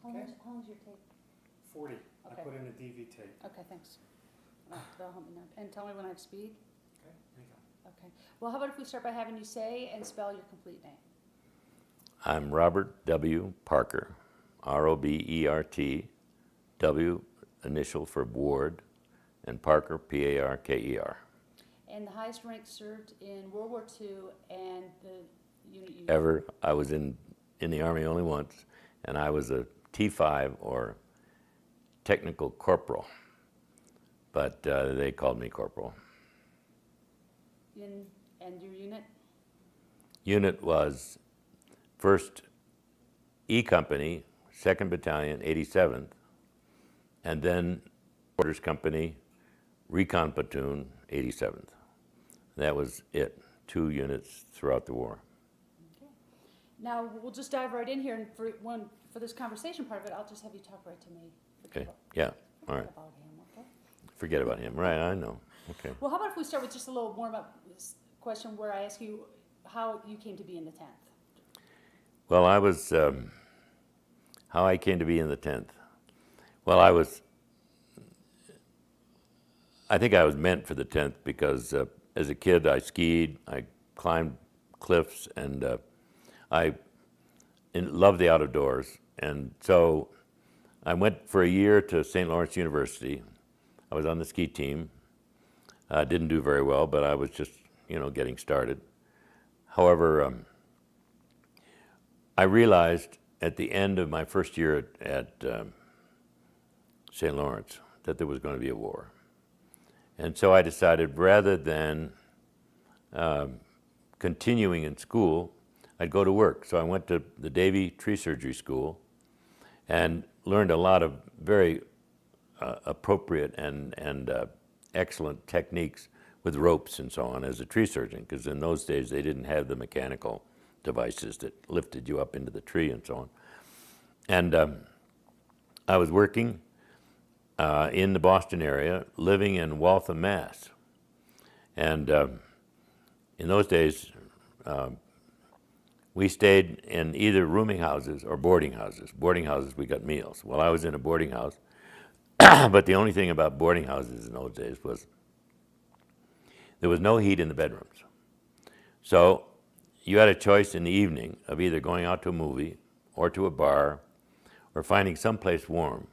How long's your tape? 40. Okay. I put in a DV tape. Okay, thanks. That'll help me now. And tell me when I have speed. Okay, there you go. Okay. Well, how about if we start by having you say and spell your complete name? I'm Robert W. Parker, R-O-B-E-R-T, W initial for Ward, and Parker, P-A-R-K-E-R. And the highest rank served in World War II and the unit you... Ever. I was in the Army only once, and I was a T5 or technical corporal, but they called me corporal. And your unit? Unit was 1st E Company, 2nd Battalion, 87th, and then Quarters Company, Recon Platoon, 87th. That was it, 2 units throughout the war. Okay. Now, we'll just dive right in here, and for this conversation part of it, I'll just have you talk right to me. Okay, yeah, all right. Forget about him, okay? Forget about him, right, I know, okay. Well, how about if we start with just a little warm-up question where I ask you how you came to be in the 10th? Well, how I came to be in the 10th. Well, I think I was meant for the 10th because as a kid I skied, I climbed cliffs, and I loved the outdoors. And so I went for a year to St. Lawrence University. I was on the ski team. Didn't do very well, but I was just, getting started. However, I realized at the end of my first year at St. Lawrence that there was going to be a war. And so I decided rather than continuing in school, I'd go to work. So I went to the Davie Tree Surgery School and learned a lot of very appropriate and excellent techniques with ropes and so on as a tree surgeon, because in those days they didn't have the mechanical devices that lifted you up into the tree and so on. And I was working in the Boston area, living in Waltham, Mass. And in those days, we stayed in either rooming houses or boarding houses. Boarding houses, we got meals. Well, I was in a boarding house, but the only thing about boarding houses in those days was there was no heat in the bedrooms. So you had a choice in the evening of either going out to a movie or to a bar or finding someplace warm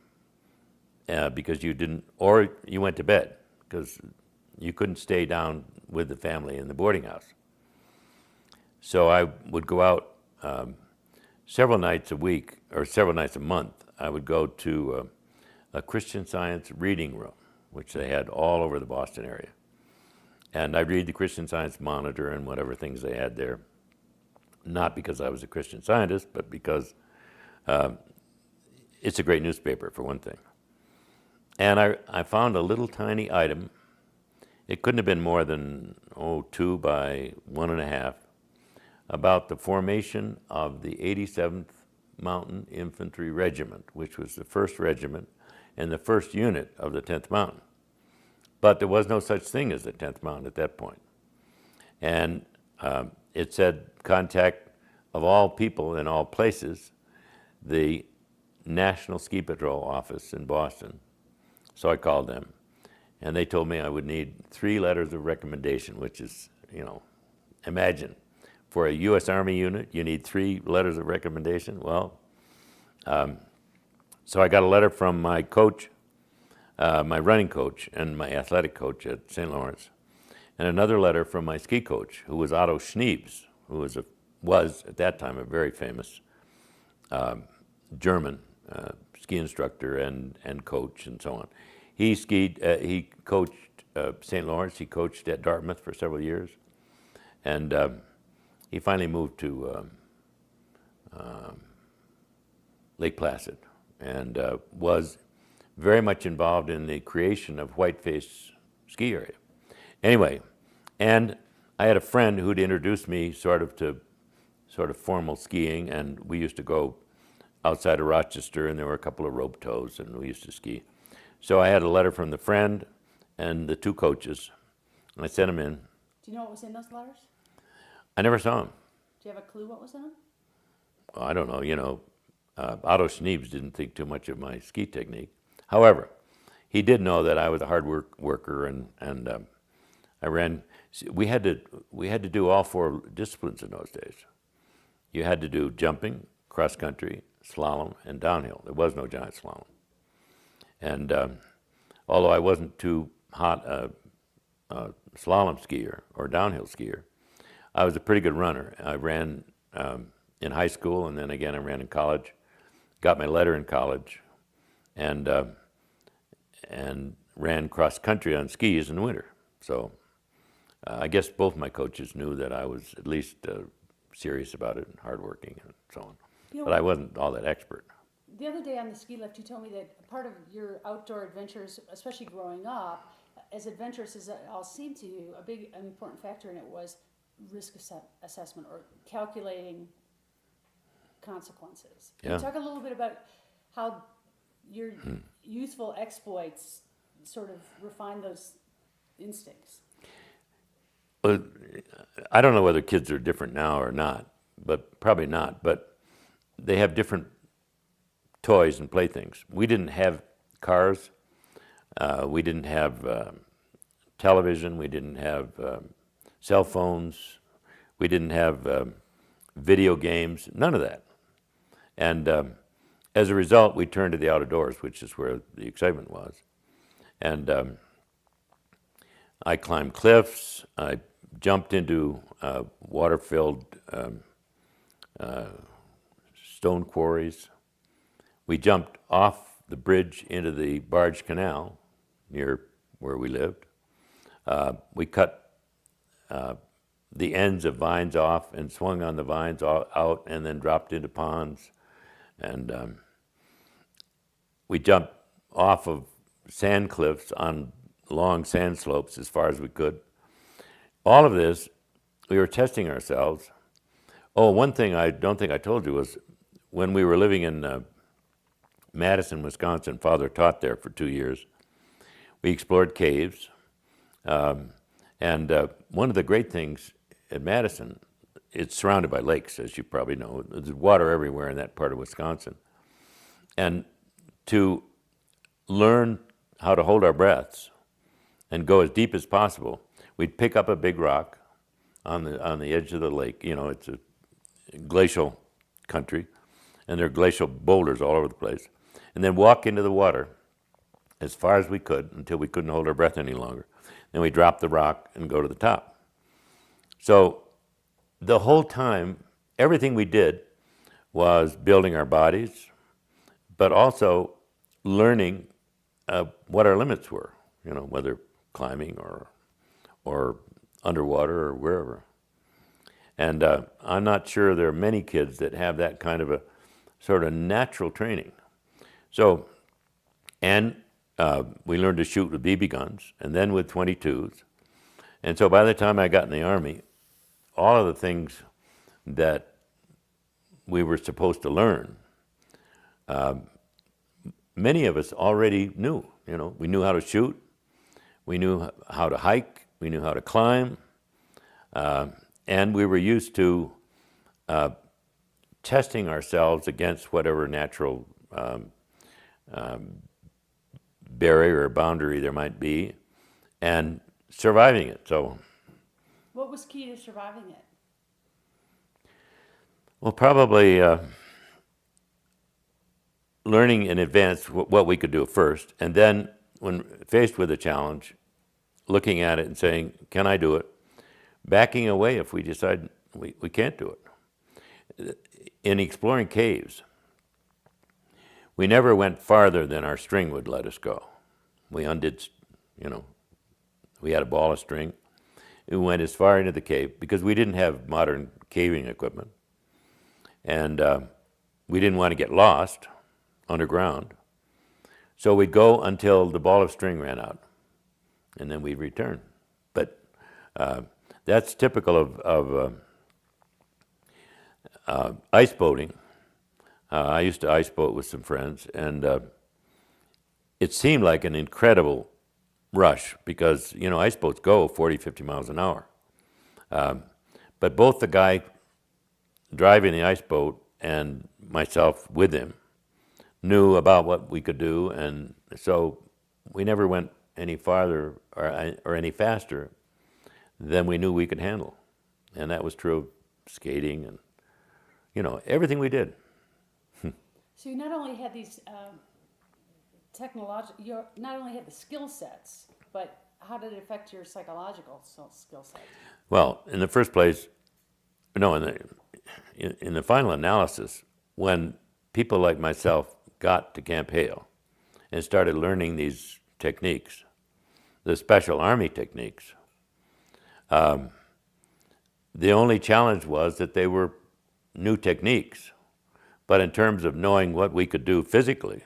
because you didn't, or you went to bed because you couldn't stay down with the family in the boarding house. So I would go out several nights a week or several nights a month. I would go to a Christian Science reading room, which they had all over the Boston area. And I'd read the Christian Science Monitor and whatever things they had there, not because I was a Christian Scientist, but because it's a great newspaper, for one thing. And I found a little tiny item. It couldn't have been more than, 2 by 1.5, about the formation of the 87th Mountain Infantry Regiment, which was the 1st regiment and the 1st unit of the 10th Mountain. But there was no such thing as the 10th Mountain at that point. And it said, contact of all people in all places, the National Ski Patrol office in Boston. So I called them, and they told me I would need 3 letters of recommendation, which is, imagine, for a U.S. Army unit, you need 3 letters of recommendation. Well, so I got a letter from my coach, my running coach, and my athletic coach at St. Lawrence, and another letter from my ski coach, who was Otto Schneebs, who was at that time a very famous German ski instructor and coach and so on. He coached St. Lawrence. He coached at Dartmouth for several years, and he finally moved to Lake Placid and was very much involved in the creation of Whiteface ski area. Anyway, and I had a friend who'd introduced me to formal skiing, and we used to go outside of Rochester, and there were a couple of rope tows, and we used to ski. So I had a letter from the friend and the 2 coaches, and I sent them in. Do you know what was in those letters? I never saw them. Do you have a clue what was in them? Well, I don't know, Otto Schneebs didn't think too much of my ski technique. However, he did know that I was a hard worker, and I ran. We had to do all 4 disciplines in those days. You had to do jumping, cross country, slalom, and downhill. There was no giant slalom. And although I wasn't too hot a slalom skier or downhill skier, I was a pretty good runner. I ran in high school, and then again I ran in college. Got my letter in college, and ran cross country on skis in the winter. So I guess both my coaches knew that I was at least serious about it and hardworking and so on. You know, But I wasn't all that expert. the other day on the ski lift, you told me that part of your outdoor adventures, especially growing up, as adventurous as it all seemed to you, a big important factor in it was risk assessment or calculating consequences. Can Yeah. you talk a little bit about how your youthful exploits sort of refine those instincts? Well, I don't know whether kids are different now or not, but probably not. But they have different toys and playthings. We didn't have cars. We didn't have television. We didn't have cell phones. We didn't have video games. None of that. And as a result, we turned to the outdoors, which is where the excitement was. And I climbed cliffs. I jumped into water-filled stone quarries. We jumped off the bridge into the barge canal near where we lived. We cut the ends of vines off and swung on the vines out and then dropped into ponds. And we jumped off of sand cliffs on long sand slopes as far as we could. All of this, we were testing ourselves. Oh, one thing I don't think I told you was when we were living in Madison, Wisconsin, Father taught there for 2 years, we explored caves. And one of the great things at Madison, it's surrounded by lakes, as you probably know. There's water everywhere in that part of Wisconsin. And to learn how to hold our breaths and go as deep as possible, we'd pick up a big rock on the edge of the lake. You know, it's a glacial country, and there are glacial boulders all over the place. And then walk into the water as far as we could until we couldn't hold our breath any longer. Then we drop the rock and go to the top. So the whole time, everything we did was building our bodies, but also learning what our limits were, you know, whether climbing or underwater or wherever. And I'm not sure there are many kids that have that kind of a sort of natural training. So, and we learned to shoot with BB guns and then with .22s. And so by the time I got in the Army, all of the things that we were supposed to learn, many of us already knew. You know, we knew how to shoot, we knew how to hike, we knew how to climb, and we were used to testing ourselves against whatever natural barrier or boundary there might be, and surviving it. So, What was key to surviving it? well, probably learning in advance what we could do first, and then when faced with a challenge, looking at it and saying, can I do it? Backing away if we decide we can't do it. In exploring caves, we never went farther than our string would let us go. We undid, you know, we had a ball of string. We went as far into the cave because we didn't have modern caving equipment. And we didn't want to get lost underground. So we'd go until the ball of string ran out, and then we'd return. But that's typical of ice boating. I used to ice boat with some friends, and it seemed like an incredible rush because, you know, ice boats go 40, 50 miles an hour. But both the guy driving the ice boat and myself with him, knew about what we could do, and so we never went any farther or any faster than we knew we could handle. And that was true of skating and, everything we did. So you not only had these you not only had the skill sets, but how did it affect your psychological skill sets? Well, in the first place, no, in the final analysis, when people like myself got to Camp Hale and started learning these techniques, the Special Army techniques, the only challenge was that they were new techniques. But in terms of knowing what we could do physically,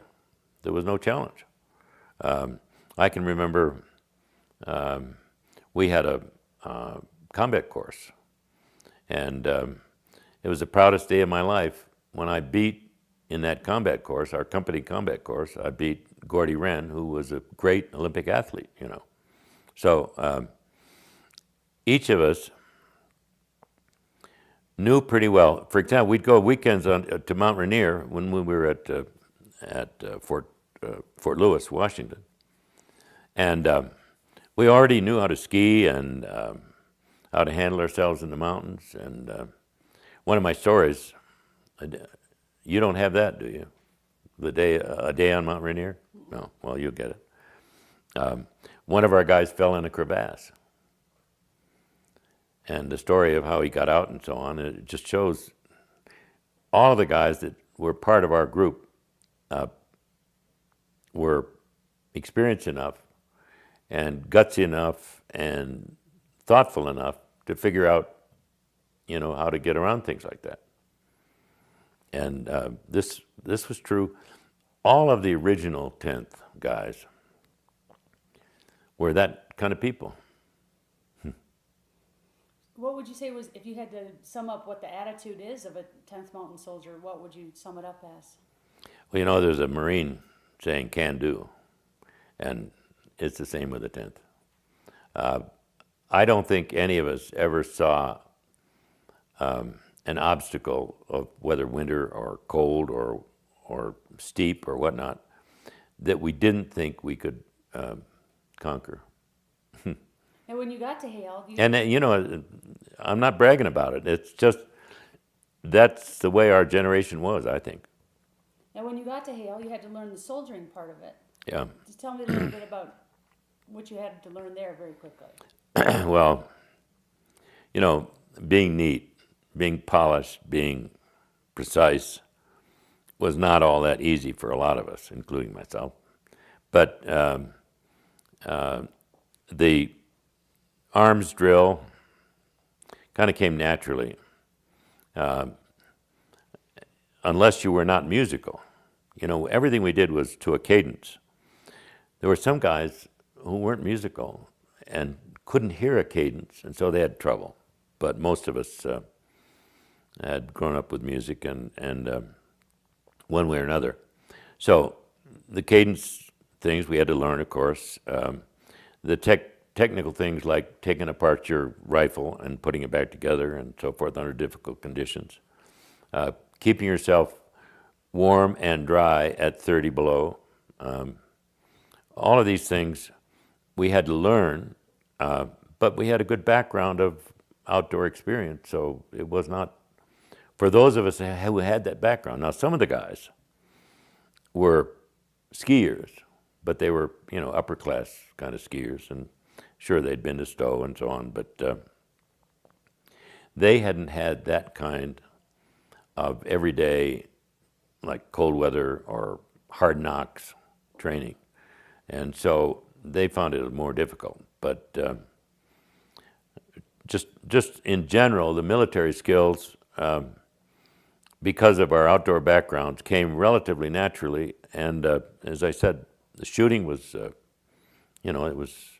there was no challenge. I can remember we had a combat course, and it was the proudest day of my life when I beat, in that combat course, our company combat course, I beat Gordy Wren, who was a great Olympic athlete, So each of us knew pretty well. For example, we'd go weekends to Mount Rainier when we were at Fort Lewis, Washington, and we already knew how to ski and how to handle ourselves in the mountains. And one of my stories, you don't have that, do you? A day on Mount Rainier? No. Well, you'll get it. One of our guys fell in a crevasse. And the story of how he got out and so on, it just shows all of the guys that were part of our group were experienced enough and gutsy enough and thoughtful enough to figure out, how to get around things like that. And this was true. All of the original 10th guys were that kind of people. What would you say was, if you had to sum up what the attitude is of a 10th Mountain Soldier, what would you sum it up as? Well, there's a Marine saying "can do," and it's the same with the 10th. I don't think any of us ever saw an obstacle of whether winter or cold or steep or whatnot that we didn't think we could conquer. And when you got to Hale, I'm not bragging about it. It's just that's the way our generation was, I think. And when you got to Hale, you had to learn the soldiering part of it. Yeah. Just tell me a little bit about what you had to learn there very quickly. Well, being neat, being polished, being precise was not all that easy for a lot of us, including myself. But the arms drill kind of came naturally, unless you were not musical. Everything we did was to a cadence. There were some guys who weren't musical and couldn't hear a cadence, and so they had trouble. But most of us had grown up with music and one way or another. So the cadence things we had to learn, of course. The technical things like taking apart your rifle and putting it back together and so forth under difficult conditions. Keeping yourself warm and dry at 30 below. All of these things we had to learn, but we had a good background of outdoor experience, so it was not, for those of us who had that background. Now, some of the guys were skiers, but they were, upper class kind of skiers, and sure, they'd been to Stowe and so on, but they hadn't had that kind of everyday, like cold weather or hard knocks training. And so they found it more difficult. But just in general, the military skills, because of our outdoor backgrounds, came relatively naturally. And as I said, the shooting was, it was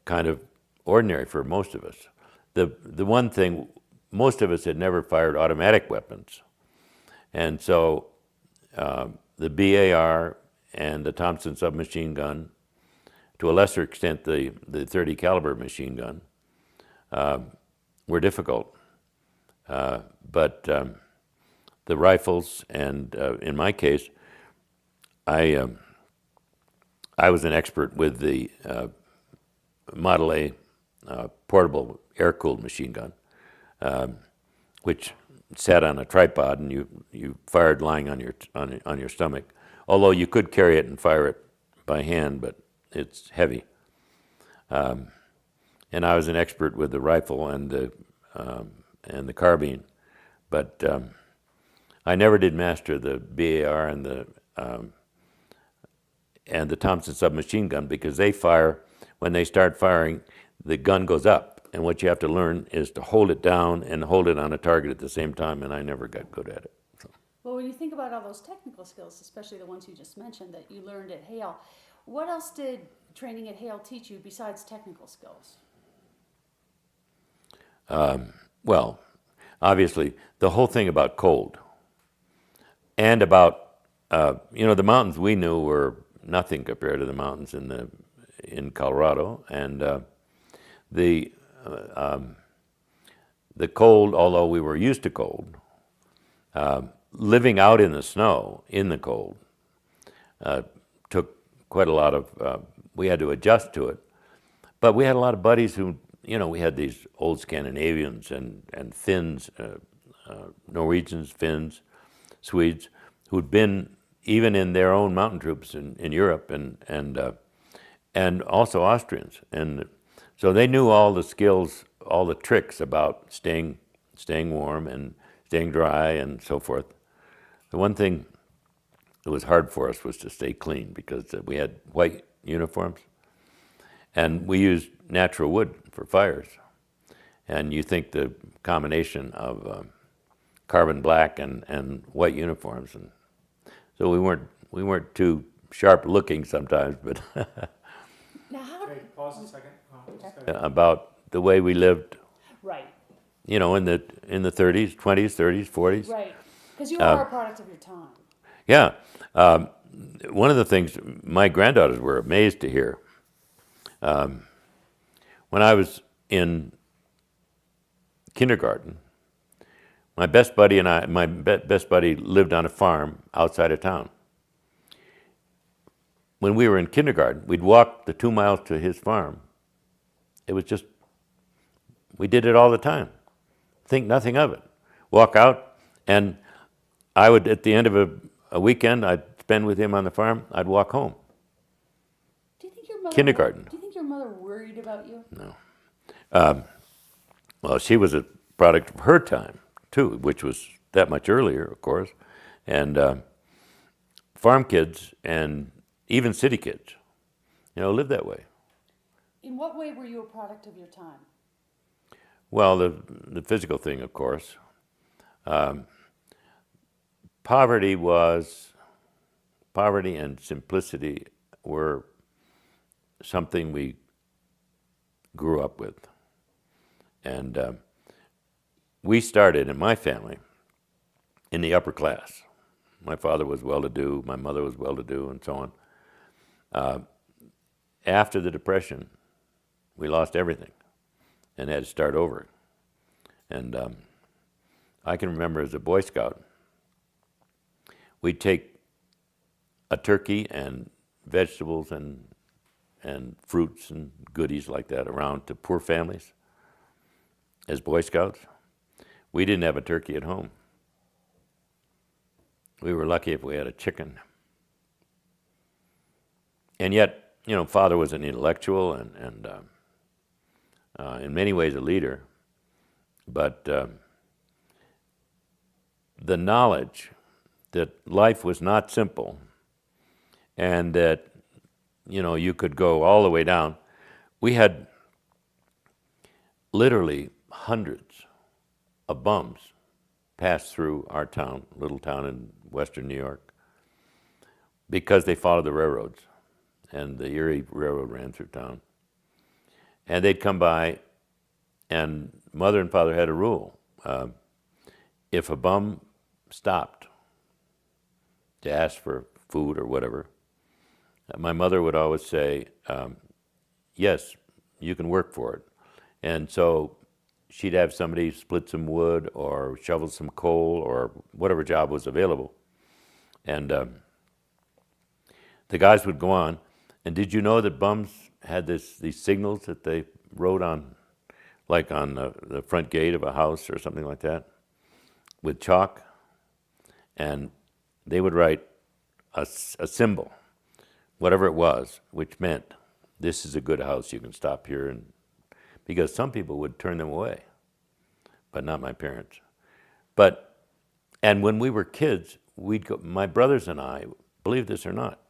kind of ordinary for most of us. The one thing, most of us had never fired automatic weapons. And so the BAR and the Thompson submachine gun, to a lesser extent the .30 caliber machine gun, were difficult. But the rifles, and in my case, I was an expert with the Model A portable air-cooled machine gun, which sat on a tripod, and you fired lying on your stomach. Although you could carry it and fire it by hand, but it's heavy. And I was an expert with the rifle and the carbine, but I never did master the BAR and the Thompson submachine gun, because they fire, when they start firing, the gun goes up, and what you have to learn is to hold it down and hold it on a target at the same time, and I never got good at it. So. Well, when you think about all those technical skills, especially the ones you just mentioned that you learned at Hale, what else did training at Hale teach you besides technical skills? Well, obviously, the whole thing about cold, and about, the mountains we knew were nothing compared to the mountains in Colorado, and the cold, although we were used to cold, living out in the snow, in the cold, took quite a lot of, we had to adjust to it. But we had a lot of buddies who, we had these old Scandinavians and Finns, Norwegians, Finns, Swedes, who'd been even in their own mountain troops in Europe, and also Austrians. And so they knew all the skills, all the tricks about staying warm and staying dry and so forth. The one thing that was hard for us was to stay clean, because we had white uniforms, and we used natural wood for fires. And you think the combination of carbon black and white uniforms, and so we weren't too sharp looking sometimes, but Now, how? Okay, pause a second. about the way we lived, Right, in the 30s, 20s, 30s, 40s. right, because you are a product of your time. Yeah. One of the things my granddaughters were amazed to hear, when I was in kindergarten, my best buddy and my best buddy lived on a farm outside of town. When we were in kindergarten, we'd walk the 2 miles to his farm. It was just, we did it all the time. Think nothing of it. Walk out, and I would, at the end of a weekend I'd spend with him on the farm, I'd walk home. Do you think your mother? Kindergarten. Do you think your mother worried about you? No. Well, she was a product of her time, too, which was that much earlier, of course. And farm kids and even city kids, lived that way. In what way were you a product of your time? Well, the physical thing, of course. Poverty and simplicity were something we grew up with. And we started, in my family, in the upper class. My father was well-to-do, my mother was well-to-do, and so on. After the Depression, we lost everything and had to start over. And I can remember as a Boy Scout, we'd take a turkey and vegetables and fruits and goodies like that around to poor families as Boy Scouts. We didn't have a turkey at home. We were lucky if we had a chicken. And yet, Father was an intellectual and in many ways a leader, but the knowledge that life was not simple, and that you could go all the way down. We had literally hundreds of bums pass through our town, little town in western New York, because they followed the railroads, and the Erie Railroad ran through town. And they'd come by, and Mother and Father had a rule. If a bum stopped to ask for food or whatever, my mother would always say, yes, you can work for it. And so she'd have somebody split some wood or shovel some coal or whatever job was available. And the guys would go on. And did you know that bums had these signals that they wrote on, like on the front gate of a house or something like that, with chalk? And they would write a symbol, whatever it was, which meant this is a good house, you can stop here. And because some people would turn them away, but not my parents. And when we were kids, we'd go, my brothers and I, believe this or not,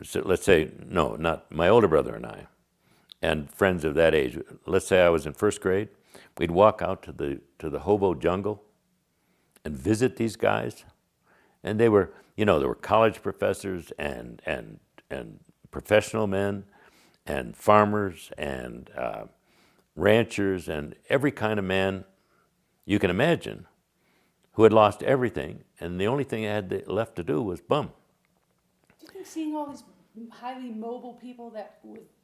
so let's say, no, not my older brother and I, and friends of that age, let's say I was in first grade, we'd walk out to the hobo jungle and visit these guys. And they were, there were college professors and professional men and farmers and ranchers and every kind of man you can imagine who had lost everything, and the only thing they had left to do was bum. Do you think seeing all these highly mobile people that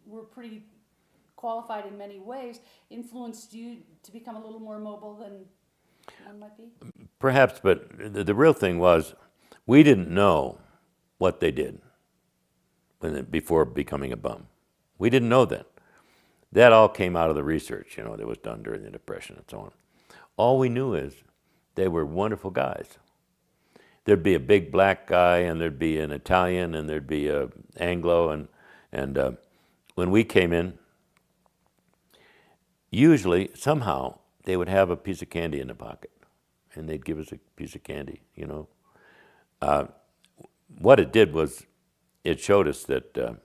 were pretty qualified in many ways influenced you to become a little more mobile than one might be? Perhaps, but the real thing was we didn't know what they did before becoming a bum. We didn't know that. That all came out of the research, that was done during the Depression and so on. All we knew is they were wonderful guys. There'd be a big black guy, and there'd be an Italian, and there'd be a Anglo, and when we came in, usually, somehow, they would have a piece of candy in the pocket, and they'd give us a piece of candy, What it did was it showed us that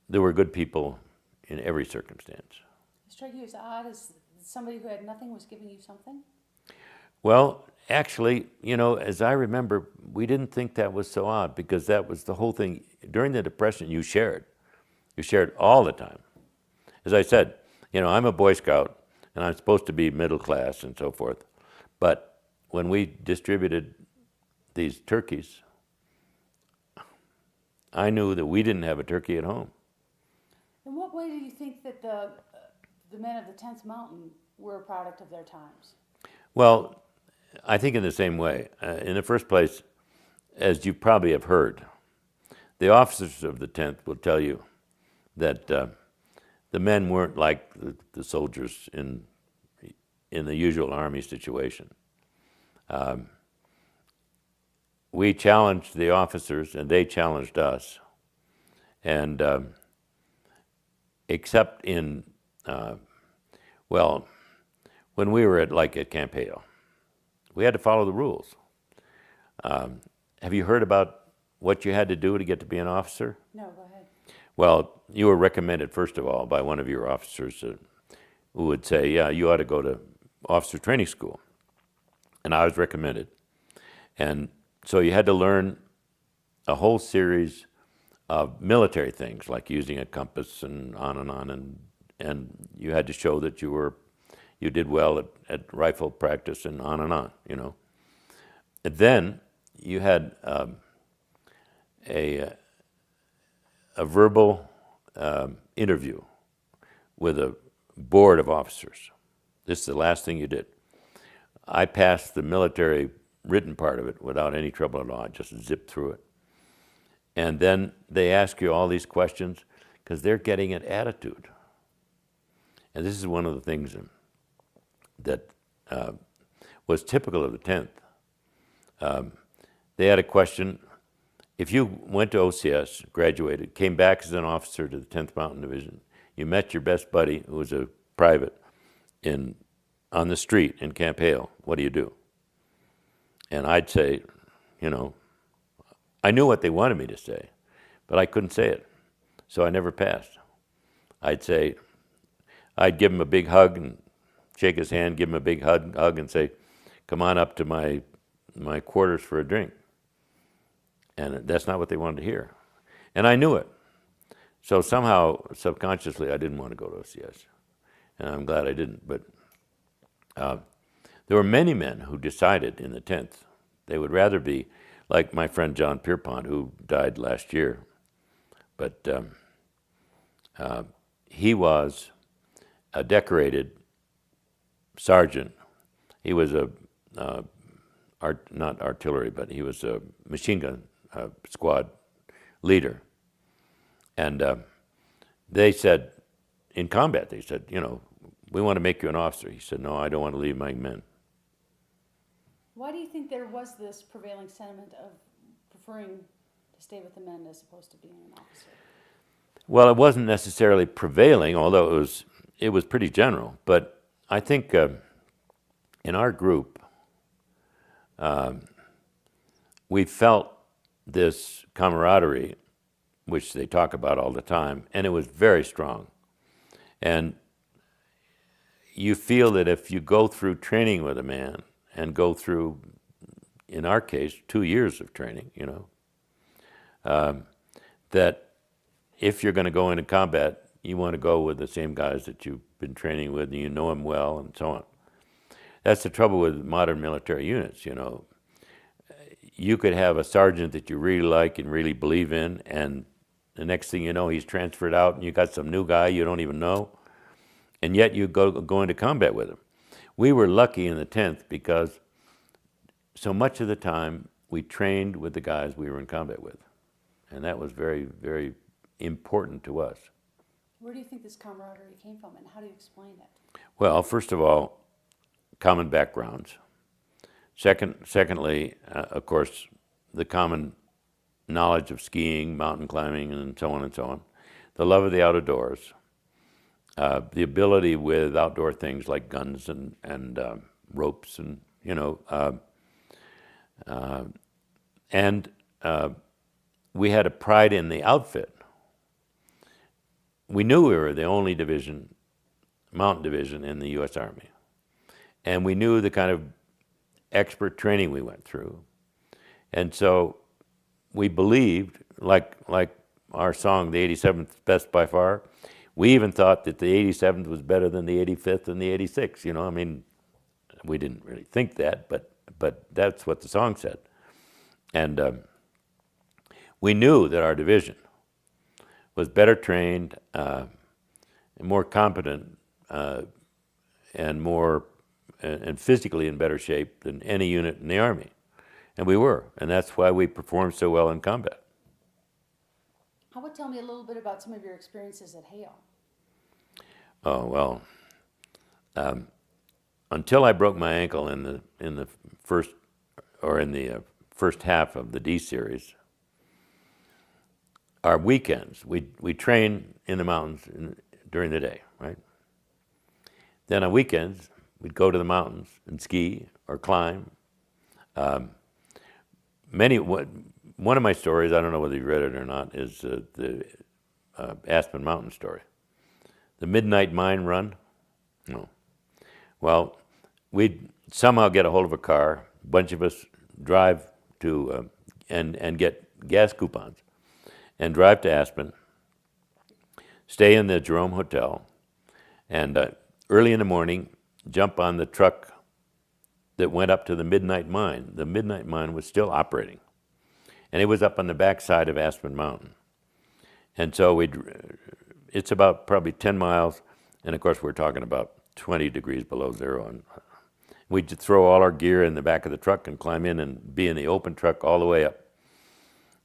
there were good people in every circumstance. It struck you as odd as somebody who had nothing was giving you something? Well, actually, as I remember, we didn't think that was so odd because that was the whole thing. During the Depression, you shared. You shared all the time. As I said, I'm a Boy Scout, and I'm supposed to be middle class and so forth. But when we distributed these turkeys, I knew that we didn't have a turkey at home. In what way do you think that the men of the 10th Mountain were a product of their times? Well, I think in the same way. In the first place, as you probably have heard, the officers of the 10th will tell you that the men weren't like the soldiers in the usual Army situation. We challenged the officers, and they challenged us. And except in, when we were at Camp Hale, we had to follow the rules. Have you heard about what you had to do to get to be an officer? No, go ahead. Well, you were recommended, first of all, by one of your officers who would say, yeah, you ought to go to officer training school. And I was recommended. And so you had to learn a whole series of military things, like using a compass and on, and you had to show that you did well at rifle practice and on, And then you had a verbal interview with a board of officers. This is the last thing you did. I passed the military written part of it without any trouble at all. I just zipped through it. And then they ask you all these questions because they're getting an attitude. And this is one of the things that was typical of the 10th. They had a question. If you went to OCS, graduated, came back as an officer to the 10th Mountain Division, you met your best buddy, who was a private, on the street in Camp Hale, what do you do? And I'd say, I knew what they wanted me to say, but I couldn't say it, so I never passed. I'd give him a big hug and shake his hand, give him a big hug and say, come on up to my quarters for a drink. And that's not what they wanted to hear. And I knew it. So somehow, subconsciously, I didn't want to go to OCS. And I'm glad I didn't. But there were many men who decided in the 10th they would rather be like my friend John Pierpont, who died last year. But he was a decorated sergeant. He was not artillery, but he was a machine gun squad leader. And they said, in combat, they said, we want to make you an officer. He said, no, I don't want to leave my men. Why do you think there was this prevailing sentiment of preferring to stay with the men as opposed to being an officer? Well, it wasn't necessarily prevailing, although it was pretty general. But I think in our group, we felt this camaraderie, which they talk about all the time, and it was very strong. And you feel that if you go through training with a man and go through, in our case, 2 years of training, that if you're going to go into combat, you want to go with the same guys that you've been training with, and you know them well, and so on. That's the trouble with modern military units, You could have a sergeant that you really like and really believe in, and the next thing you know, he's transferred out, and you got some new guy you don't even know, and yet you go into combat with him. We were lucky in the 10th because so much of the time we trained with the guys we were in combat with, and that was very, very important to us. Where do you think this camaraderie came from, and how do you explain it? Well, first of all, common backgrounds. Secondly, of course, the common knowledge of skiing, mountain climbing, and so on and so on. The love of the outdoors. The ability with outdoor things like guns and ropes and, and we had a pride in the outfit. We knew we were the only division, mountain division in the U.S. Army. And we knew the kind of expert training we went through. And so we believed, like our song, the 87th Best by Far, we even thought that the 87th was better than the 85th and the 86th, we didn't really think that, but that's what the song said. And we knew that our division was better trained, more competent, and physically in better shape than any unit in the Army. And we were, and that's why we performed so well in combat. How about tell me a little bit about some of your experiences at Hale? Oh, well, until I broke my ankle in the first half of the D series, our weekends, we train in the mountains during the day, right? Then on weekends, we'd go to the mountains and ski or climb. One of my stories, I don't know whether you read it or not, is the Aspen Mountain story. The Midnight Mine Run? No. Well, we'd somehow get a hold of a car, a bunch of us drive to, and get gas coupons, and drive to Aspen, stay in the Jerome Hotel, and early in the morning, jump on the truck that went up to the Midnight Mine. The Midnight Mine was still operating, and it was up on the backside of Aspen Mountain. And so it's about probably 10 miles, and of course we're talking about 20 degrees below zero. And we'd throw all our gear in the back of the truck and climb in and be in the open truck all the way up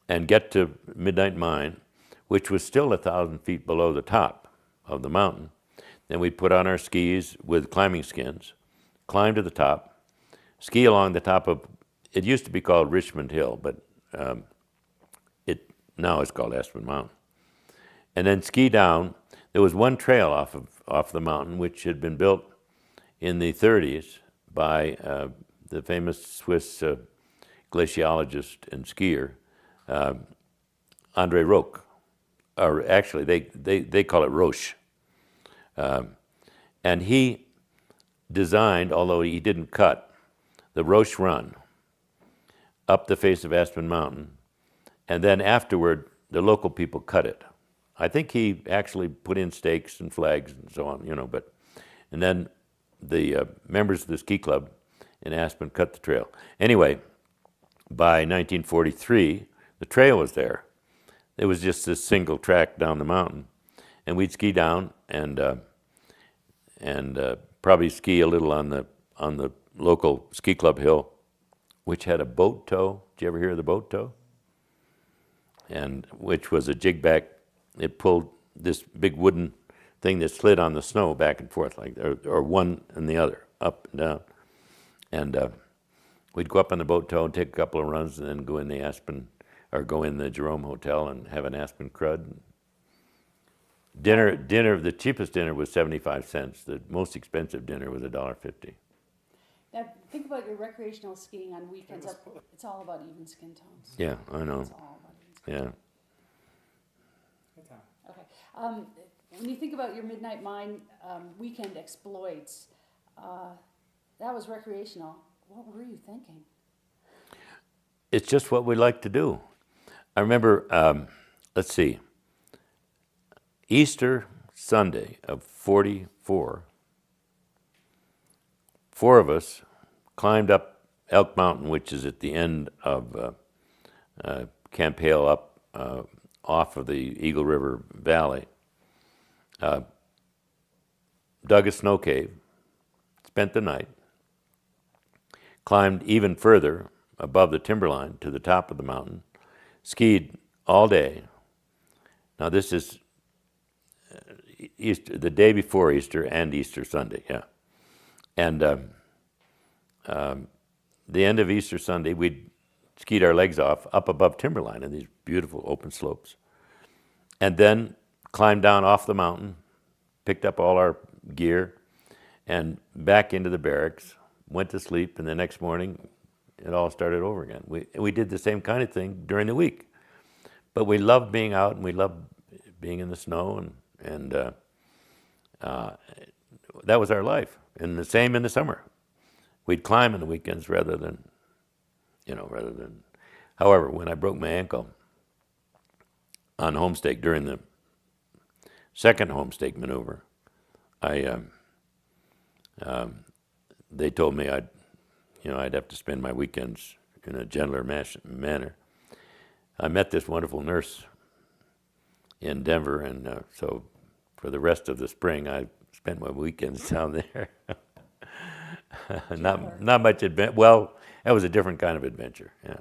and get to Midnight Mine, which was still 1,000 feet below the top of the mountain. Then we'd put on our skis with climbing skins, climb to the top, ski along the top of, it used to be called Richmond Hill, but now it's called Aspen Mountain. And then ski down. There was one trail off the mountain which had been built in the 30s by the famous Swiss glaciologist and skier, Andre Roche. Or actually, they call it Roche. And he designed, although he didn't cut, the Roche Run up the face of Aspen Mountain, and then afterward, the local people cut it. I think he actually put in stakes and flags and so on, and then the members of the ski club in Aspen cut the trail. Anyway, by 1943, the trail was there. It was just this single track down the mountain, and we'd ski down and probably ski a little on the local ski club hill, which had a boat tow. Did you ever hear of the boat tow? And which was a jig back. It pulled this big wooden thing that slid on the snow back and forth, like or one and the other, up and down. And we'd go up on the boat tow and take a couple of runs, and then go in the Aspen, or go in the Jerome Hotel and have an Aspen crud. Dinner. The cheapest dinner was 75 cents. The most expensive dinner was $1.50. Now, think about your recreational skiing on weekends. It's all about even skin tones. Yeah, I know. It's all about even skin Yeah. tones. Good time. Okay. When you think about your Midnight Mine weekend exploits, that was recreational. What were you thinking? It's just what we like to do. I remember, let's see, Easter Sunday of 44, 4 of us climbed up Elk Mountain, which is at the end of Camp Hale, up off of the Eagle River Valley, dug a snow cave, spent the night, climbed even further above the timberline to the top of the mountain, skied all day. Now this is Easter, the day before Easter and Easter Sunday, yeah. And the end of Easter Sunday, we'd skied our legs off up above timberline in these beautiful open slopes. And then climbed down off the mountain, picked up all our gear, and back into the barracks, went to sleep, and the next morning it all started over again. We did the same kind of thing during the week. But we loved being out, and we loved being in the snow, and that was our life. And the same in the summer. We'd climb on the weekends rather than. However, when I broke my ankle on homestake during the second homestake maneuver, they told me I'd have to spend my weekends in a gentler manner. I met this wonderful nurse in Denver, and so for the rest of the spring, I spent my weekends down there. Not much adventure. Well, that was a different kind of adventure. Yeah.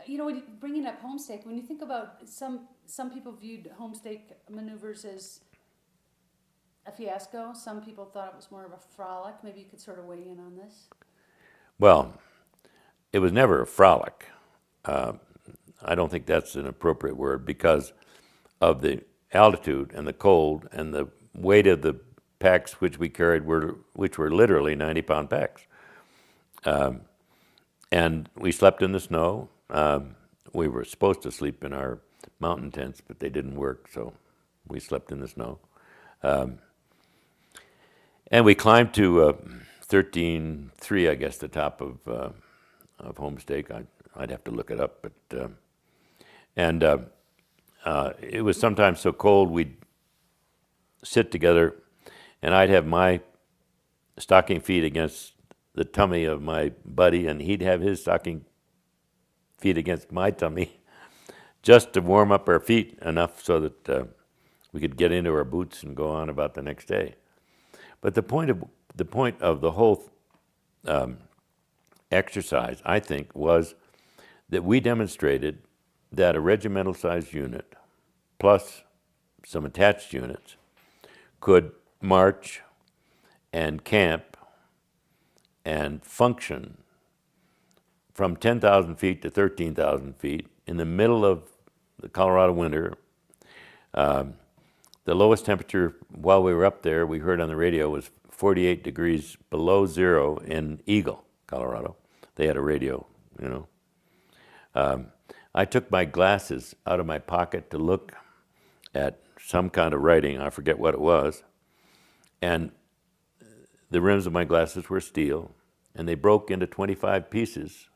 You know, bringing up homestake, when you think about some people viewed homestake maneuvers as a fiasco. Some people thought it was more of a frolic. Maybe you could sort of weigh in on this. Well, it was never a frolic. I don't think that's an appropriate word because of the altitude and the cold and the weight of the packs which we carried, which were literally 90-pound packs. And we slept in the snow. We were supposed to sleep in our mountain tents, but they didn't work, so we slept in the snow. And we climbed to 13.3, I guess, the top of homestake. I'd have to look it up, but it was sometimes so cold we'd sit together, and I'd have my stocking feet against the tummy of my buddy, and he'd have his stocking feet against my tummy, just to warm up our feet enough so that we could get into our boots and go on about the next day. But the point of the whole exercise, I think, was that we demonstrated that a regimental-sized unit, plus some attached units, could march and camp and function from 10,000 feet to 13,000 feet in the middle of the Colorado winter. The lowest temperature while we were up there, we heard on the radio, was 48 degrees below zero in Eagle, Colorado. They had a radio, you know. I took my glasses out of my pocket to look at some kind of writing, I forget what it was, and the rims of my glasses were steel, and they broke into 25 pieces,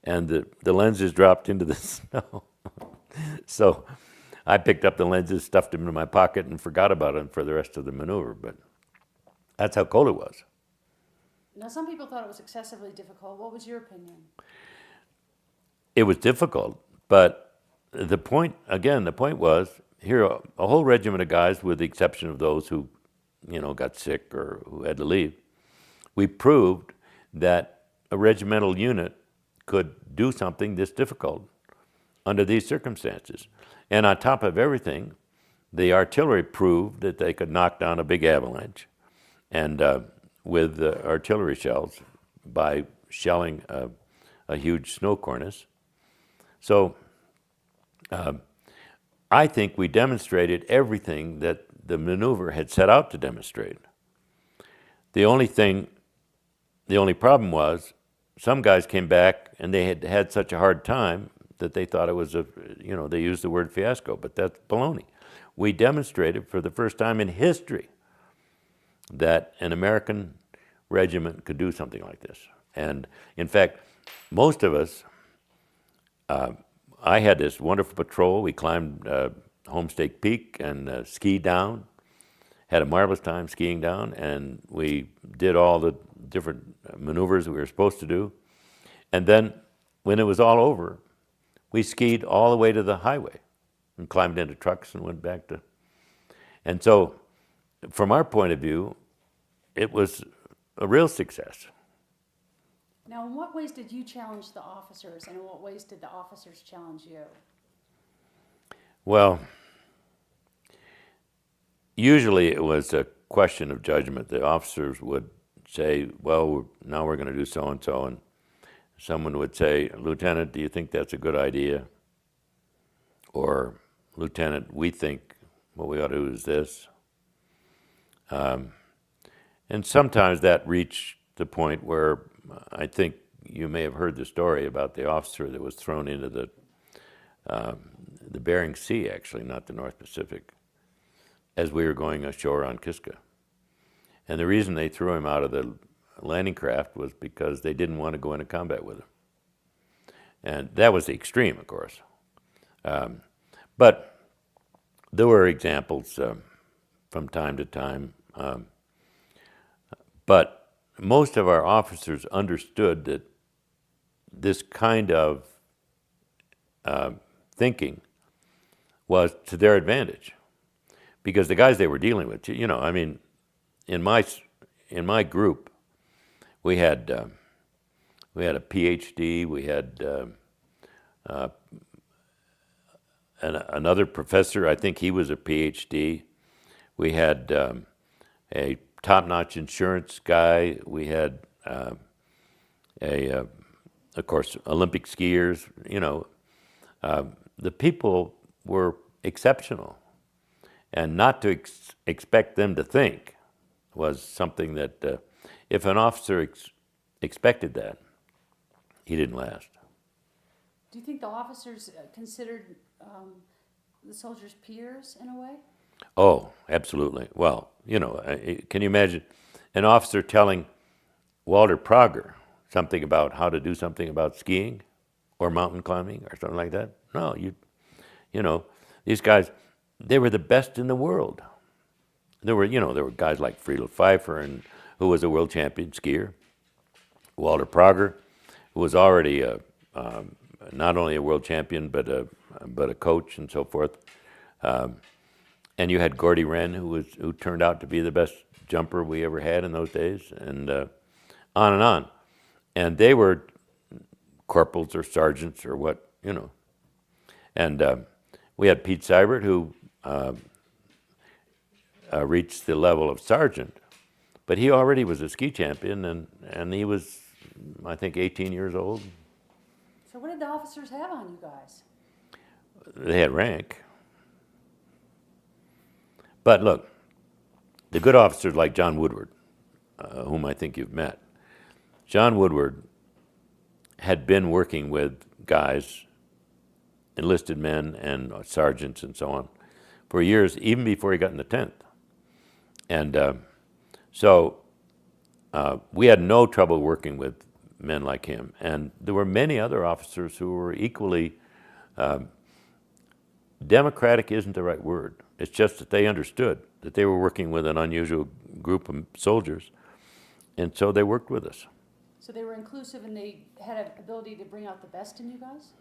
and the lenses dropped into the snow. So I picked up the lenses, stuffed them in my pocket, and forgot about them for the rest of the maneuver, but that's how cold it was. Now, some people thought it was excessively difficult. What was your opinion? It was difficult, but the point was, here, a whole regiment of guys, with the exception of those who got sick or who had to leave. We proved that a regimental unit could do something this difficult under these circumstances. And on top of everything, the artillery proved that they could knock down a big avalanche and with artillery shells by shelling a huge snow cornice. So I think we demonstrated everything that the maneuver had set out to demonstrate. The only problem was some guys came back and they had had such a hard time that they thought it was they used the word fiasco, but that's baloney. We demonstrated for the first time in history that an American regiment could do something like this. And in fact, most of us, I had this wonderful patrol. We climbed Homestake Peak and skied down, had a marvelous time skiing down, and we did all the different maneuvers we were supposed to do. And then when it was all over, we skied all the way to the highway and climbed into trucks and went back to. And so from our point of view, it was a real success. Now, in what ways did you challenge the officers, and in what ways did the officers challenge you? Well, usually it was a question of judgment. The officers would say, well, now we're going to do so-and-so, and someone would say, Lieutenant, do you think that's a good idea? Or, Lieutenant, we think what we ought to do is this. And sometimes that reached the point where I think you may have heard the story about the officer that was thrown into the Bering Sea, actually, not the North Pacific, as we were going ashore on Kiska. And the reason they threw him out of the landing craft was because they didn't want to go into combat with him. And that was the extreme, of course. But there were examples from time to time. But most of our officers understood that this kind of thinking was to their advantage, because the guys they were dealing with, I mean, in my group, we had a PhD, we had another professor, I think he was a PhD. We had a top-notch insurance guy. We had of course, Olympic skiers. The people were exceptional, and not to expect them to think was something that if an officer expected that, he didn't last. Do you think the officers considered the soldiers peers in a way? Oh, absolutely. Well, can you imagine an officer telling Walter Prager something about how to do something about skiing or mountain climbing or something like that? No, these guys, they were the best in the world. There were guys like Friedel Pfeiffer, who was a world champion skier. Walter Prager, who was already not only a world champion but a coach and so forth. And you had Gordy Wren, who turned out to be the best jumper we ever had in those days, and on and on. And they were corporals or sergeants or what. And we had Pete Seibert, who reached the level of sergeant, but he already was a ski champion, and he was, I think, 18 years old. So what did the officers have on you guys? They had rank. But look, the good officers like John Woodward, whom I think you've met, John Woodward had been working with guys, enlisted men and sergeants and so on, for years, even before he got in the 10th. And so we had no trouble working with men like him. And there were many other officers who were equally, democratic isn't the right word. It's just that they understood that they were working with an unusual group of soldiers, and so they worked with us. So they were inclusive, and they had an ability to bring out the best in you guys?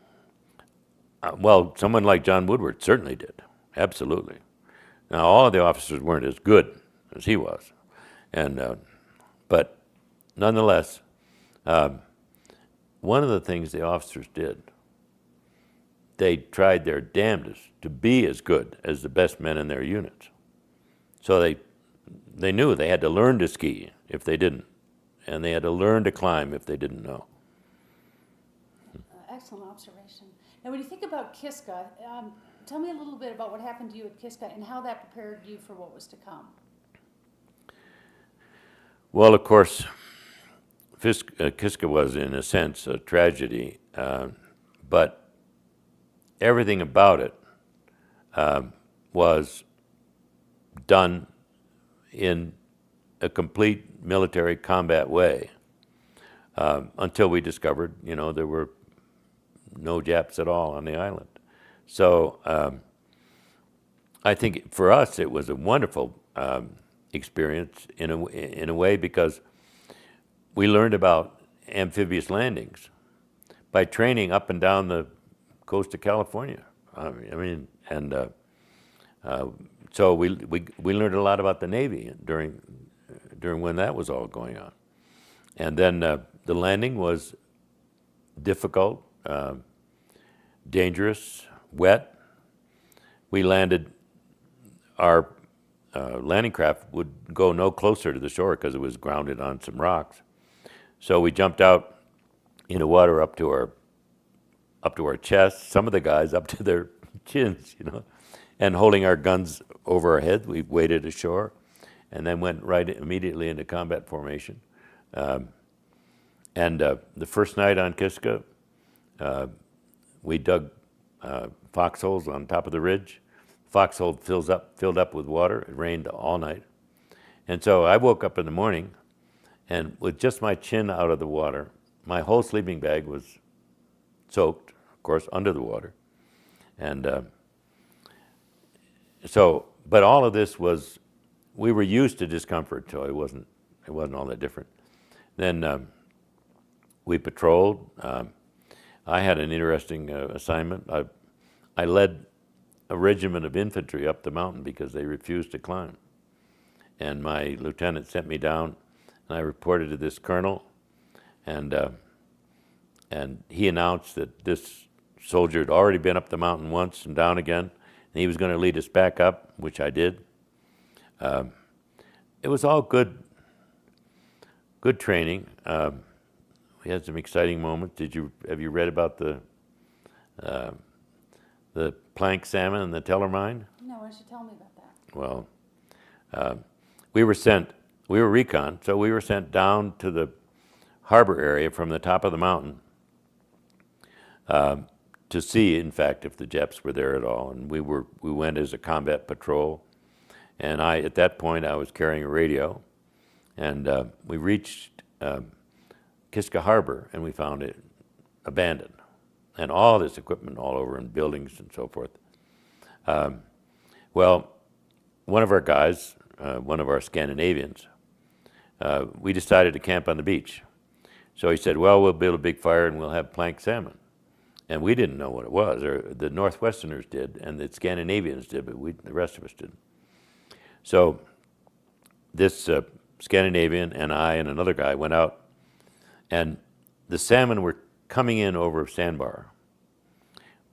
Well, someone like John Woodward certainly did, absolutely. Now, all of the officers weren't as good as he was. And but nonetheless, one of the things the officers did, they tried their damnedest to be as good as the best men in their units. So they knew they had to learn to ski if they didn't, and they had to learn to climb if they didn't know. Excellent observation. Now, when you think about Kiska, tell me a little bit about what happened to you at Kiska and how that prepared you for what was to come. Well, of course, Kiska was, in a sense, a tragedy, but everything about it was done in a complete military combat way until we discovered, there were no Japs at all on the island. So I think for us it was a wonderful experience in a way, because we learned about amphibious landings by training up and down the coast of California. So we learned a lot about the Navy during when that was all going on. And then the landing was difficult, dangerous, wet. We landed, our landing craft would go no closer to the shore because it was grounded on some rocks. So we jumped out into water up to our chests, some of the guys up to their chins, and holding our guns over our heads. We waded ashore and then went right immediately into combat formation. And the first night on Kiska, we dug foxholes on top of the ridge. Foxhole filled up with water. It rained all night. And so I woke up in the morning, and with just my chin out of the water, my whole sleeping bag was soaked, of course, under the water. And but all of this was, we were used to discomfort, so it wasn't all that different. Then we patrolled. I had an interesting assignment. I led a regiment of infantry up the mountain because they refused to climb. And my lieutenant sent me down, and I reported to this colonel, and he announced that this soldier had already been up the mountain once and down again, and he was going to lead us back up, which I did. It was all good training. We had some exciting moments. Have you read about the plank salmon and the teller mine? No, why don't you tell me about that? Well, we were recon, so we were sent down to the harbor area from the top of the mountain to see, in fact, if the Japs were there at all. And we went as a combat patrol. And at that point, I was carrying a radio. And we reached Kiska Harbor, and we found it abandoned. And all this equipment all over, and buildings and so forth. Well, one of our guys, one of our Scandinavians, we decided to camp on the beach. So he said, well, we'll build a big fire and we'll have plank salmon. And we didn't know what it was, or the Northwesterners did, and the Scandinavians did, but the rest of us didn't. So this Scandinavian and I and another guy went out, and the salmon were coming in over sandbar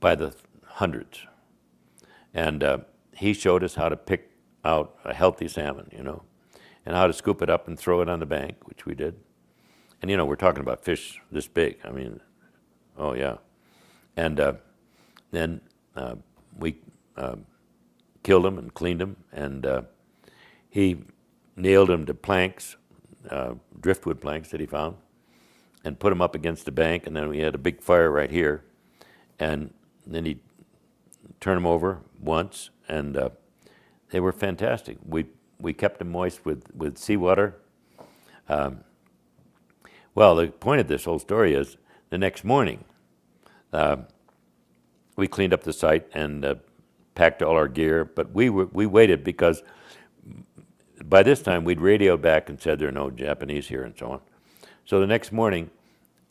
by the hundreds. And he showed us how to pick out a healthy salmon, and how to scoop it up and throw it on the bank, which we did. And we're talking about fish this big. Oh yeah. And then we killed them and cleaned them, and he nailed them to planks, driftwood planks that he found, and put them up against the bank. And then we had a big fire right here, and then he turned them over once, and they were fantastic. We kept them moist with seawater. Well, the point of this whole story is the next morning, we cleaned up the site and packed all our gear, but we waited because by this time we'd radioed back and said there are no Japanese here and so on. So the next morning,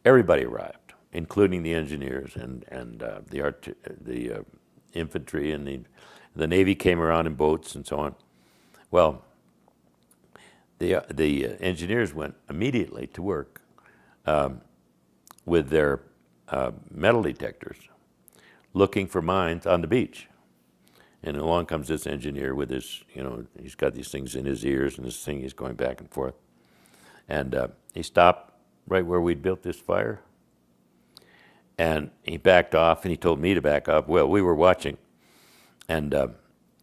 everybody arrived, including the engineers and the infantry, and the Navy came around in boats and so on. Well, the engineers went immediately to work with their metal detectors, looking for mines on the beach. And along comes this engineer with his, he's got these things in his ears and this thing he's going back and forth. And he stopped right where we'd built this fire. And he backed off and he told me to back off. Well, we were watching. And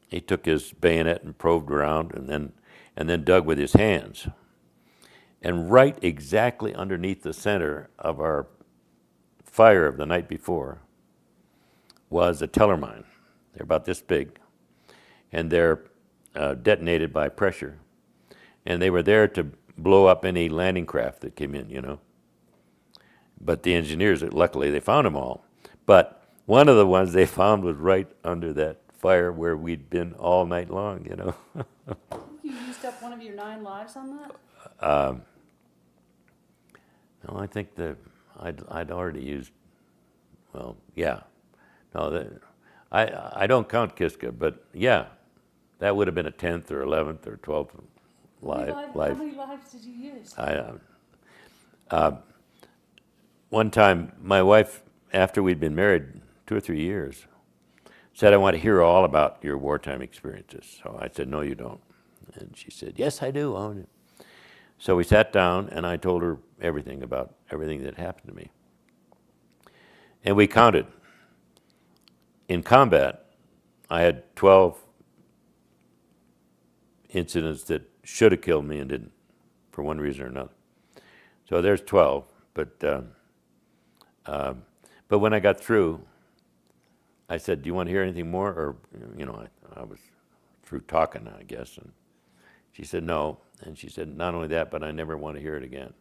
he took his bayonet and probed around and then dug with his hands. And right exactly underneath the center of our fire of the night before was a teller mine. They're about this big, and they're detonated by pressure. And they were there to blow up any landing craft that came in, But the engineers, luckily, they found them all. But one of the ones they found was right under that fire where we'd been all night long, You used up one of your 9 lives on that? No, I think I'd already used, well, yeah. No, I don't count Kiska, but yeah, that would have been a 10th or 11th or 12th life. How many lives did you use? One time, my wife, after we'd been married 2 or 3 years, said, I want to hear all about your wartime experiences. So I said, no, you don't. And she said, yes, I do. So we sat down, and I told her everything about everything that happened to me. And we counted. In combat, I had 12 incidents that should have killed me and didn't, for one reason or another. So there's 12, but when I got through, I said, do you want to hear anything more? Or, I was through talking, I guess. And she said, no. And she said, not only that, but I never want to hear it again.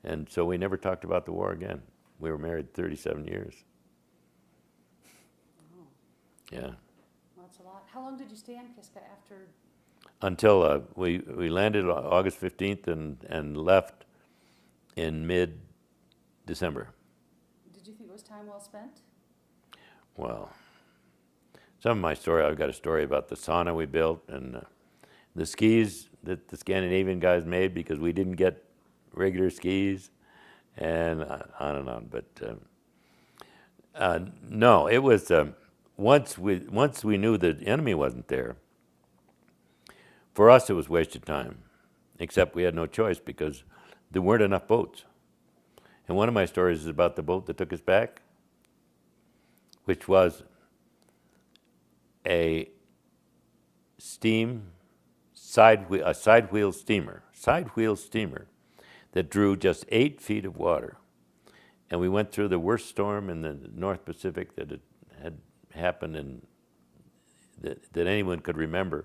And so we never talked about the war again. We were married 37 years. Oh. Yeah. That's a lot. How long did you stay on Kiska after? Until we landed August 15th and left in mid-December. Did you think it was time well spent? Well, some of my story, I've got a story about the sauna we built and the skis that the Scandinavian guys made because we didn't get regular skis, and on and on. But no, it was once we knew the enemy wasn't there. For us, it was wasted time, except we had no choice because there weren't enough boats. And one of my stories is about the boat that took us back, which was a side wheel steamer that drew just 8 feet of water. And we went through the worst storm in the North Pacific that had happened that anyone could remember.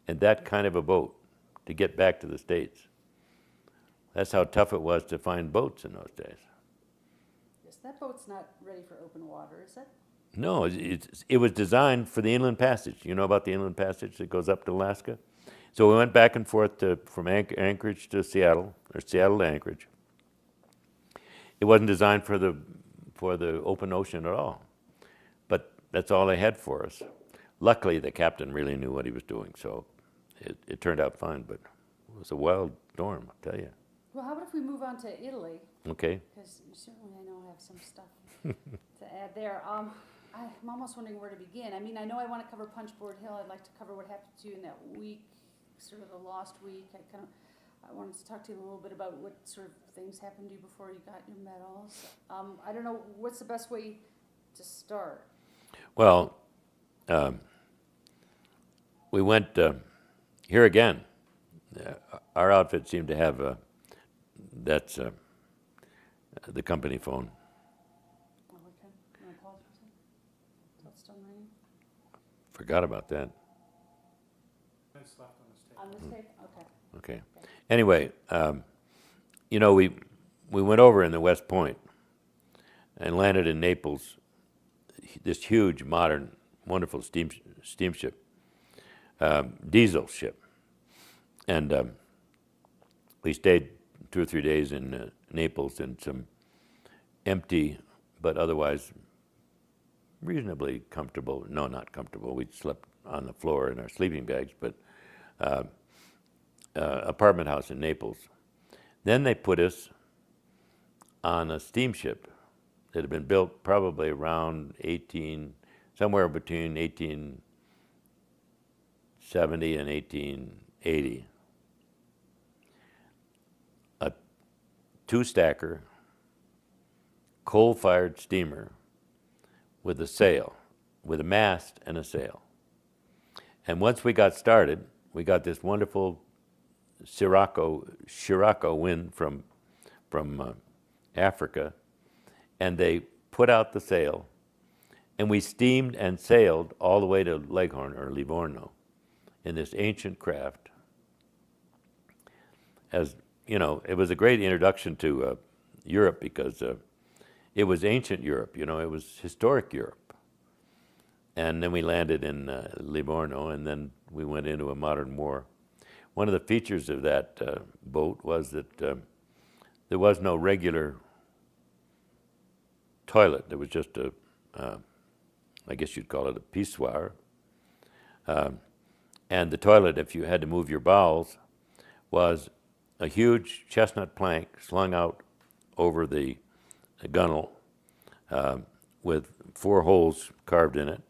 And that kind of a boat to get back to the States. That's how tough it was to find boats in those days. Yes, that boat's not ready for open water, is it? No, it was designed for the inland passage. You know about the inland passage that goes up to Alaska? So we went back and forth from Anchorage to Seattle, or Seattle to Anchorage. It wasn't designed for the open ocean at all. But that's all they had for us. Luckily, the captain really knew what he was doing, so it turned out fine, but it was a wild storm, I'll tell you. Well, how about if we move on to Italy? Okay. Because certainly I know I have some stuff to add there. I'm almost wondering where to begin. I mean, I know I want to cover Punchboard Hill. I'd like to cover what happened to you in that week, sort of the lost week. I wanted to talk to you a little bit about what sort of things happened to you before you got your medals. I don't know, what's the best way to start? Well, we went here again. Our outfit seemed to have that's the company phone. Oh, okay. Can I pause for a second? Is that still ringing? Forgot about that. It's left on this tape. On this tape? Okay. Okay. Anyway, we went over in the West Point and landed in Naples. This huge, modern, wonderful steamship, diesel ship, and we stayed 2 or 3 days in Naples in some empty, but otherwise reasonably comfortable. No, not comfortable. We slept on the floor in our sleeping bags, but apartment house in Naples. Then they put us on a steamship that had been built probably around somewhere between 1870 and 1880. A two-stacker, coal-fired steamer with a sail, with a mast and a sail. And once we got started, we got this wonderful Scirocco wind from Africa, and they put out the sail, and we steamed and sailed all the way to Leghorn or Livorno in this ancient craft. As you know, it was a great introduction to Europe because it was ancient Europe. You know, it was historic Europe. And then we landed in Livorno, and then we went into a modern war. One of the features of that boat was that there was no regular toilet. There was just I guess you'd call it a pissoir. And the toilet, if you had to move your bowels, was a huge chestnut plank slung out over the gunwale with 4 holes carved in it.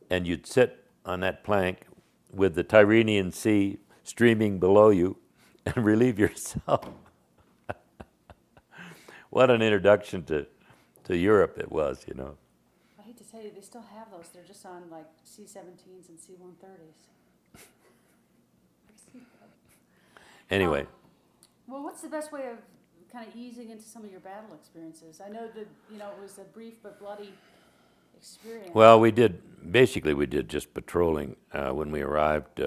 And you'd sit on that plank with the Tyrrhenian Sea streaming below you and relieve yourself. What an introduction to Europe it was, you know. I hate to tell you, they still have those. They're just on like C-17s and C-130s. Anyway. Well, what's the best way of kind of easing into some of your battle experiences? I know that, you know, it was a brief but bloody experience. Well, we did just patrolling when we arrived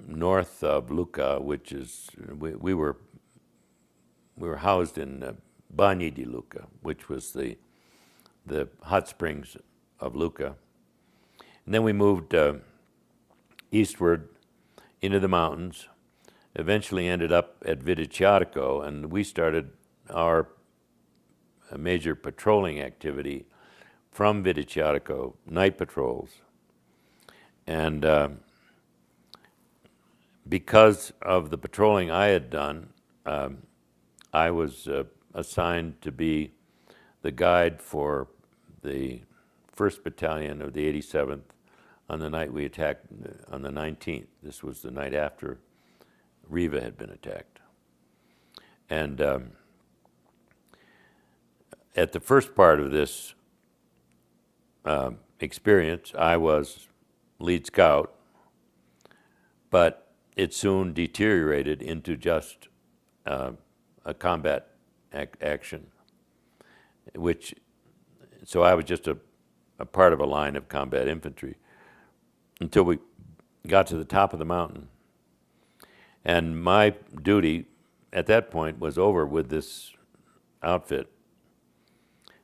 north of Lucca, which is, we were housed in Bagni di Lucca, which was the hot springs of Lucca. And then we moved eastward into the mountains, eventually ended up at Vidiciarco, and we started our major patrolling activity from Vidiciarco, night patrols. And because of the patrolling I had done, I was assigned to be the guide for the 1st Battalion of the 87th on the night we attacked on the 19th. This was the night after Riva had been attacked. And at the first part of this experience, I was lead scout, but it soon deteriorated into just a combat action, so I was just a part of a line of combat infantry until we got to the top of the mountain. And my duty at that point was over with this outfit.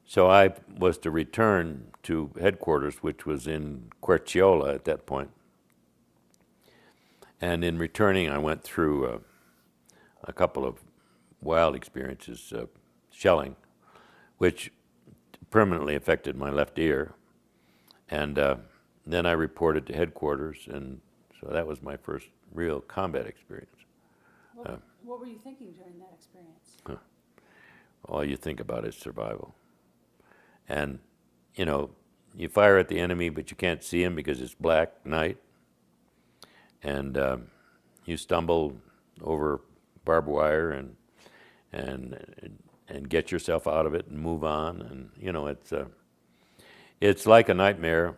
So I was to return to headquarters, which was in Querciola at that point. And in returning, I went through a couple of wild experiences, shelling, which permanently affected my left ear. And then I reported to headquarters, and so that was my first real combat experience. What were you thinking during that experience? All you think about is survival. And, you know, you fire at the enemy, but you can't see him because it's black night. And you stumble over barbed wire and get yourself out of it and move on. And, you know, it's like a nightmare.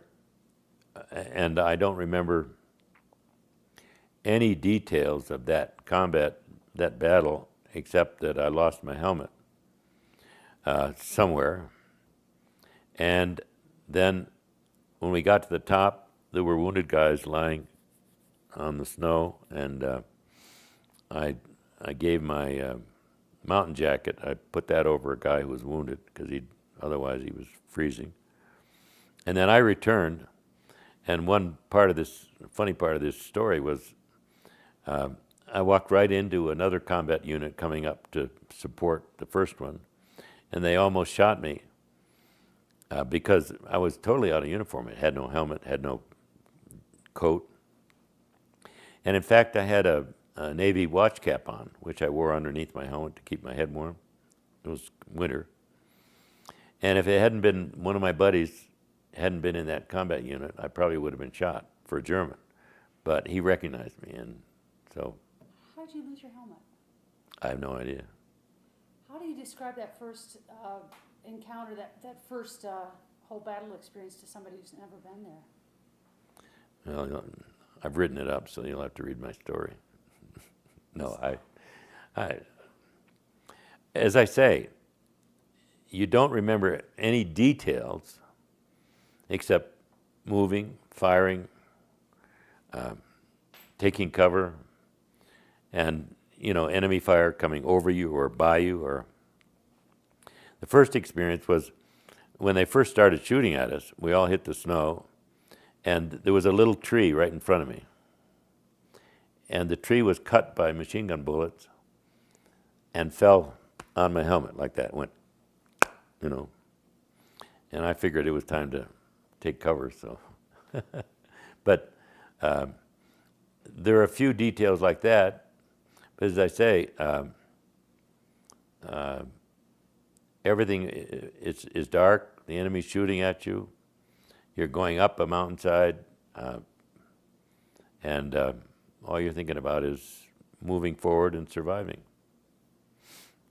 And I don't remember any details of that combat, that battle, except that I lost my helmet somewhere. And then when we got to the top, there were wounded guys lying on the snow, and I gave my mountain jacket, I put that over a guy who was wounded because otherwise he was freezing. And then I returned, and one part of this, funny part of this story was I walked right into another combat unit coming up to support the first one, and they almost shot me because I was totally out of uniform. I had no helmet, had no coat. And in fact, I had a Navy watch cap on, which I wore underneath my helmet to keep my head warm. It was winter. And if it hadn't been, one of my buddies hadn't been in that combat unit, I probably would have been shot for a German. But he recognized me, and so. How did you lose your helmet? I have no idea. How do you describe that first encounter, that first whole battle experience to somebody who's never been there? Well, I've written it up, so you'll have to read my story. No, as I say, you don't remember any details except moving, firing, taking cover, and enemy fire coming over you or by you. Or the first experience was when they first started shooting at us. We all hit the snow, and there was a little tree right in front of me, and the tree was cut by machine gun bullets and fell on my helmet like that. Went, and I figured it was time to take cover. So, but there are a few details like that. But as I say, everything is dark. The enemy's shooting at you. You're going up a mountainside, and all you're thinking about is moving forward and surviving.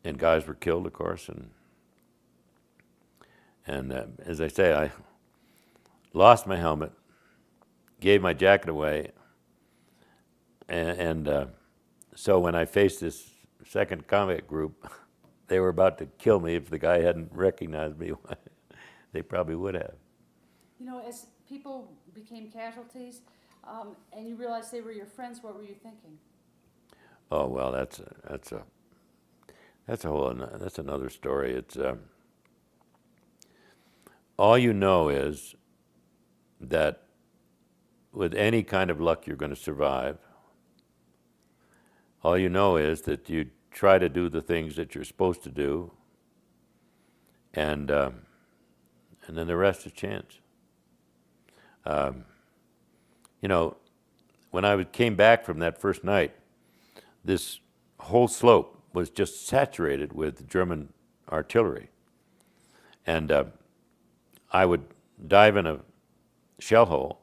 And guys were killed, of course, and as I say, I lost my helmet, gave my jacket away, and so when I faced this second combat group, they were about to kill me if the guy hadn't recognized me. They probably would have. As people became casualties, and you realized they were your friends, what were you thinking? Oh well, that's another story. It's all you know is that with any kind of luck you're going to survive. All you know is that you try to do the things that you're supposed to do, and then the rest is chance. When I came back from that first night, this whole slope was just saturated with German artillery. And I would dive in a shell hole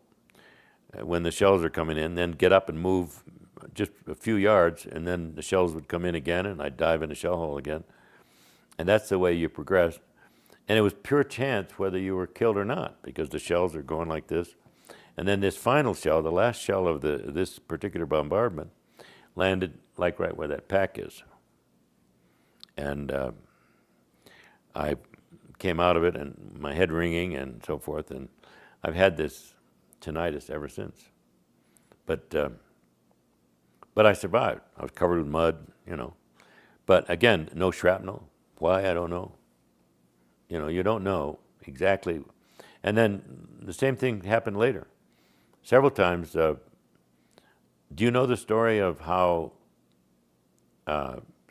when the shells are coming in, then get up and move just a few yards, and then the shells would come in again, and I'd dive in a shell hole again. And that's the way you progressed. And it was pure chance whether you were killed or not, because the shells are going like this. And then this final shell, the last shell of this particular bombardment, landed like right where that pack is. And I came out of it, and my head ringing and so forth, and I've had this tinnitus ever since. But I survived. I was covered with mud, But again, no shrapnel. Why, I don't know. You don't know exactly. And then the same thing happened later. Several times. Do you know the story of how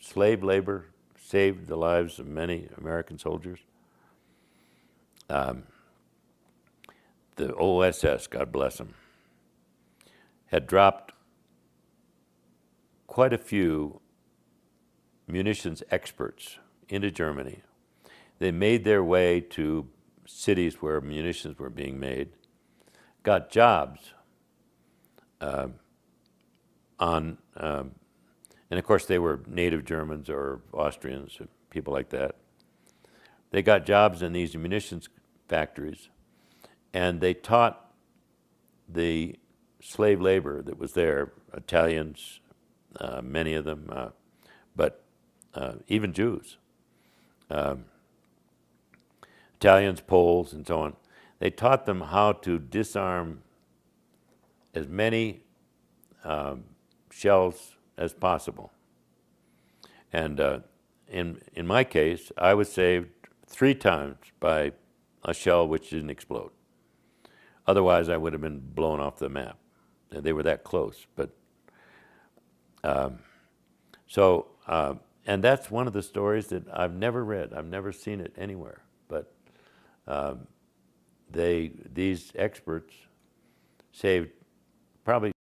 slave labor saved the lives of many American soldiers? The OSS, God bless them, had dropped quite a few munitions experts into Germany. They made their way to cities where munitions were being made, got jobs and of course they were native Germans or Austrians, people like that. They got jobs in these munitions factories, and they taught the slave labor that was there, Italians, many of them, but even Jews, Italians, Poles, and so on. They taught them how to disarm as many shells as possible. And in my case, I was saved 3 times by a shell which didn't explode. Otherwise, I would have been blown off the map. They were that close. But and that's one of the stories that I've never read. I've never seen it anywhere. But these experts saved probably